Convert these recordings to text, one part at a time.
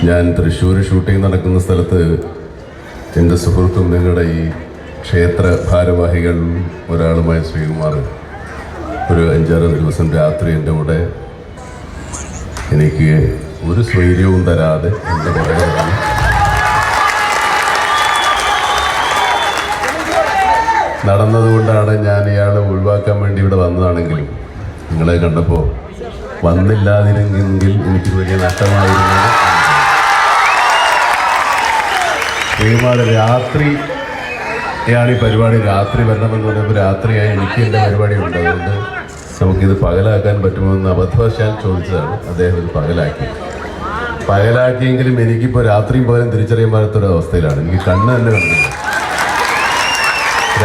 ഞാൻ തൃശ്ശൂർ ഷൂട്ടിംഗ് നടക്കുന്ന സ്ഥലത്ത് എൻ്റെ സുഹൃത്തും നിങ്ങളുടെ ഈ ക്ഷേത്ര ഭാരവാഹികൾ ഒരാളുമായ ശ്രീകുമാർ ഒരു 5-6 ദിവസം രാത്രി എൻ്റെ കൂടെ എനിക്ക് ഒരു സ്വൈര്യവും തരാതെ എൻ്റെ പുറകെ നടന്നതുകൊണ്ടാണ് ഞാൻ ഇയാളെ ഒഴിവാക്കാൻ വേണ്ടി ഇവിടെ വന്നതാണെങ്കിലും നിങ്ങളെ കണ്ടപ്പോൾ വന്നില്ലാതിരുന്നെങ്കിൽ എനിക്ക് വലിയ നഷ്ടമായിരുന്നു. ശ്രീകുമാർ രാത്രിയാണ് ഈ പരിപാടി, രാത്രി വരണമെന്ന് പറയുമ്പോൾ രാത്രിയായി എനിക്ക് എൻ്റെ പരിപാടി ഉണ്ട്, അതുകൊണ്ട് നമുക്കിത് പകലാക്കാൻ പറ്റുമോ എന്ന് അബദ്ധവശാൽ ചോദിച്ചതാണ്. അദ്ദേഹം ഇത് പകലാക്കിയെങ്കിലും എനിക്കിപ്പോൾ രാത്രിയും പകലും തിരിച്ചറിയാൻ പറ്റാത്തൊരു അവസ്ഥയിലാണ്. എനിക്ക് കണ്ണ് തന്നെ കണ്ടില്ല.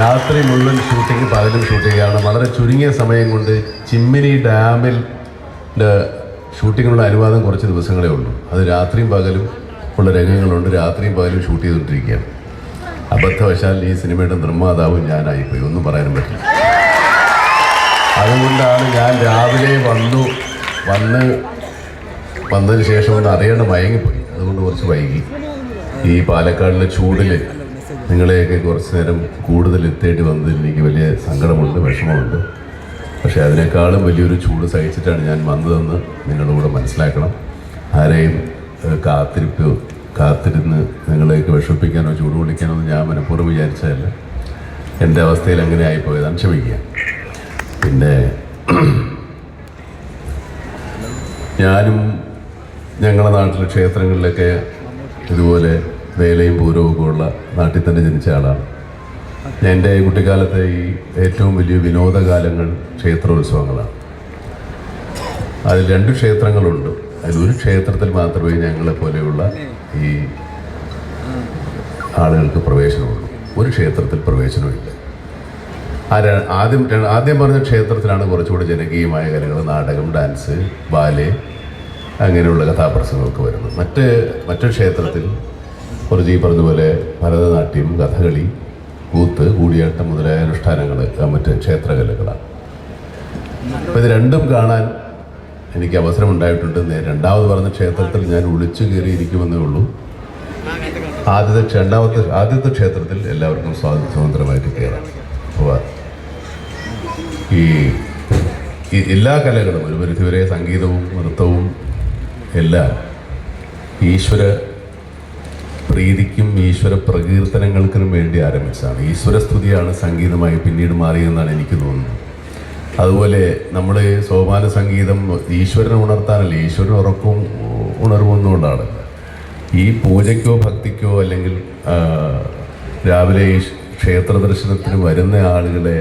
രാത്രി മുഴുവൻ ഷൂട്ടിങ്, പകലും ഷൂട്ടിങ്ങാണ്. വളരെ ചുരുങ്ങിയ സമയം കൊണ്ട് ചിമ്മിനി ഡാമിൽ ഷൂട്ടിങ്ങിനുള്ള അനുവാദം കുറച്ച് ദിവസങ്ങളേ ഉള്ളൂ. അത് രാത്രിയും പകലും ഉള്ള രംഗങ്ങളുണ്ട്. രാത്രിയും പകലും ഷൂട്ട് ചെയ്തുകൊണ്ടിരിക്കുകയാണ്. അബദ്ധവശാൽ ഈ സിനിമയുടെ നിർമ്മാതാവും ഞാനായിപ്പോയി, ഒന്നും പറയാനും പറ്റില്ല. അതുകൊണ്ടാണ് ഞാൻ രാവിലെ വന്നതിന് ശേഷം ഒന്ന് അറിയാണ്ട് മയങ്ങിപ്പോയി. അതുകൊണ്ട് കുറച്ച് വൈകി. ഈ പാലക്കാടിലെ ചൂടിൽ നിങ്ങളെയൊക്കെ കുറച്ച് നേരം കൂടുതൽ എത്തേണ്ടി വന്നതിൽ എനിക്ക് വലിയ സങ്കടമുണ്ട്, വിഷമമുണ്ട്. പക്ഷേ അതിനേക്കാളും വലിയൊരു ചൂട് സഹിച്ചിട്ടാണ് ഞാൻ വന്നതെന്ന് നിങ്ങളുടെ മനസ്സിലാക്കണം. ആരെയും കാത്തിരുന്ന് നിങ്ങളെയൊക്കെ വിഷമിപ്പിക്കാനോ ചൂട് പിടിക്കാനോ ഒന്നും ഞാൻ മനഃപൂർവ്വം വിചാരിച്ചതല്ല. എൻ്റെ അവസ്ഥയിൽ അങ്ങനെ ആയിപ്പോയതാണ്, ക്ഷമിക്കുക. പിന്നെ ഞാനും ഞങ്ങളുടെ നാട്ടിലെ ക്ഷേത്രങ്ങളിലൊക്കെ ഇതുപോലെ വേലയും പൂരവും ഉള്ള നാട്ടിൽ തന്നെ ജനിച്ച ആളാണ്. എൻ്റെ കുട്ടിക്കാലത്തെ ഈ ഏറ്റവും വലിയ വിനോദകാലങ്ങൾ ക്ഷേത്രോത്സവങ്ങളാണ്. അതിൽ 2 ക്ഷേത്രങ്ങളുണ്ട്. അതിലൊരു ക്ഷേത്രത്തിൽ മാത്രമേ ഞങ്ങളെപ്പോലെയുള്ള ഈ ആളുകൾക്ക് പ്രവേശനമുള്ളൂ. ഒരു ക്ഷേത്രത്തിൽ പ്രവേശനമില്ല. ആദ്യം പറഞ്ഞ ക്ഷേത്രത്തിലാണ് കുറച്ചുകൂടി ജനകീയമായ കലകൾ, നാടകം, ഡാൻസ്, ബാലെ അങ്ങനെയുള്ള കഥാപ്രസംഗമൊക്കെ വരുന്നത്. മറ്റൊരു ക്ഷേത്രത്തിൽ കുറച്ച് ഈ പറഞ്ഞതുപോലെ ഭരതനാട്യം, കഥകളി, കൂത്ത്, കൂടിയാട്ടം മുതലായ അനുഷ്ഠാനങ്ങൾ മറ്റ് ക്ഷേത്രകലകളാണ്. അപ്പോൾ ഇത് രണ്ടും കാണാൻ എനിക്ക് അവസരമുണ്ടായിട്ടുണ്ട്. രണ്ടാമത് പറഞ്ഞ ക്ഷേത്രത്തിൽ ഞാൻ ഒളിച്ചു കയറിയിരിക്കുമെന്നേ ഉള്ളൂ. ആദ്യത്തെ ക്ഷേത്രത്തിൽ എല്ലാവർക്കും സ്വതന്ത്രമായിട്ട് കയറാം. അപ്പോൾ ഈ എല്ലാ കലകളും ഒരു പരിധിവരെ സംഗീതവും നൃത്തവും എല്ലാം ഈശ്വര പ്രീതിക്കും ഈശ്വര പ്രകീർത്തനങ്ങൾക്കും വേണ്ടി ആരംഭിച്ചതാണ്. ഈശ്വരസ്തുതിയാണ് സംഗീതമായി പിന്നീട് മാറിയെന്നാണ് എനിക്ക് തോന്നുന്നത്. അതുപോലെ നമ്മൾ സോപാന സംഗീതം ഈശ്വരനെ ഉണർത്താനല്ല, ഈശ്വരൻ ഉറക്കവും ഉണർവൊന്നുകൊണ്ടാണ്. ഈ പൂജയ്ക്കോ ഭക്തിക്കോ അല്ലെങ്കിൽ രാവിലെ ക്ഷേത്ര ദർശനത്തിന് വരുന്ന ആളുകളെ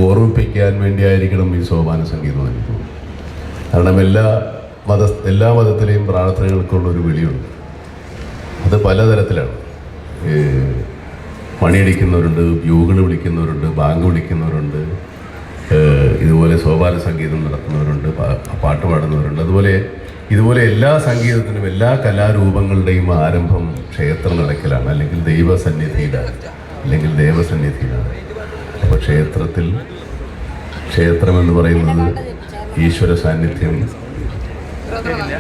ഓർമ്മിപ്പിക്കാൻ വേണ്ടിയായിരിക്കണം ഈ സോപാന സംഗീതം എനിക്ക് തോന്നുന്നു. കാരണം എല്ലാ മതത്തിലെയും പ്രാർത്ഥനകൾക്കുള്ളൊരു വിളിയുണ്ട്. അത് പലതരത്തിലാണ്. മണിയടിക്കുന്നവരുണ്ട്, ബ്യൂകൾ വിളിക്കുന്നവരുണ്ട്, ബാങ്ക് വിളിക്കുന്നവരുണ്ട്, ഇതുപോലെ സോപാന സംഗീതം നടത്തുന്നവരുണ്ട്, പാട്ട് പാടുന്നവരുണ്ട്. ഇതുപോലെ എല്ലാ സംഗീതത്തിനും എല്ലാ കലാരൂപങ്ങളുടെയും ആരംഭം ക്ഷേത്രം നടക്കലാണ്, അല്ലെങ്കിൽ ദേവസന്നിധിയിലാണ്. അപ്പോൾ ക്ഷേത്രം എന്ന് പറയുന്നത് ഈശ്വര സാന്നിധ്യം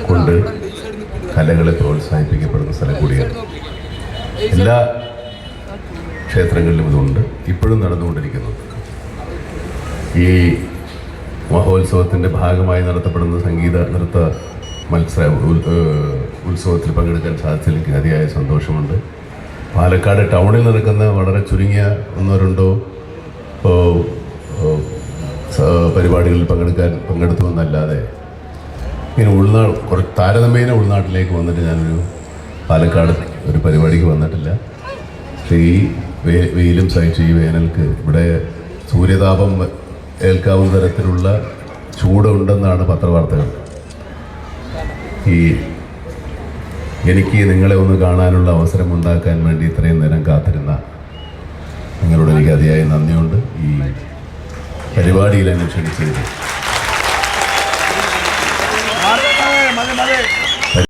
കൊണ്ട് കലകളെ പ്രോത്സാഹിപ്പിക്കപ്പെടുന്ന സ്ഥലം കൂടിയാണ്. എല്ലാ ക്ഷേത്രങ്ങളിലും ഇതുണ്ട്, ഇപ്പോഴും നടന്നുകൊണ്ടിരിക്കുന്നുണ്ട്. ഈ മഹോത്സവത്തിൻ്റെ ഭാഗമായി നടത്തപ്പെടുന്ന സംഗീത നൃത്ത ഉത്സവത്തിൽ പങ്കെടുക്കാൻ സാധിച്ചതിൽ എനിക്ക് അതിയായ സന്തോഷമുണ്ട്. പാലക്കാട് ടൗണിൽ നടക്കുന്ന വളരെ ചുരുങ്ങിയ 1-2 പരിപാടികളിൽ പങ്കെടുത്തുവെന്നല്ലാതെ ഇങ്ങനെ താരതമ്യേന ഉൾനാട്ടിലേക്ക് വന്നിട്ട് ഞാനൊരു പാലക്കാട് ഒരു പരിപാടിക്ക് വന്നിട്ടില്ല. പക്ഷേ ഈ വെയിലും സഹിച്ച് ഈ വേനൽക്ക് ഇവിടെ സൂര്യതാപം ഏൽക്കാവുന്ന തരത്തിലുള്ള ചൂടുണ്ടെന്നാണ് പത്രവാർത്തകൾ. എനിക്ക് നിങ്ങളെ ഒന്ന് കാണാനുള്ള അവസരം ഉണ്ടാക്കാൻ വേണ്ടി ഇത്രയും നേരം കാത്തിരുന്ന നിങ്ങളോട് എനിക്ക് അതിയായ നന്ദിയുണ്ട്. ഈ പരിപാടിയിൽ എന്നെ ക്ഷണിച്ചത്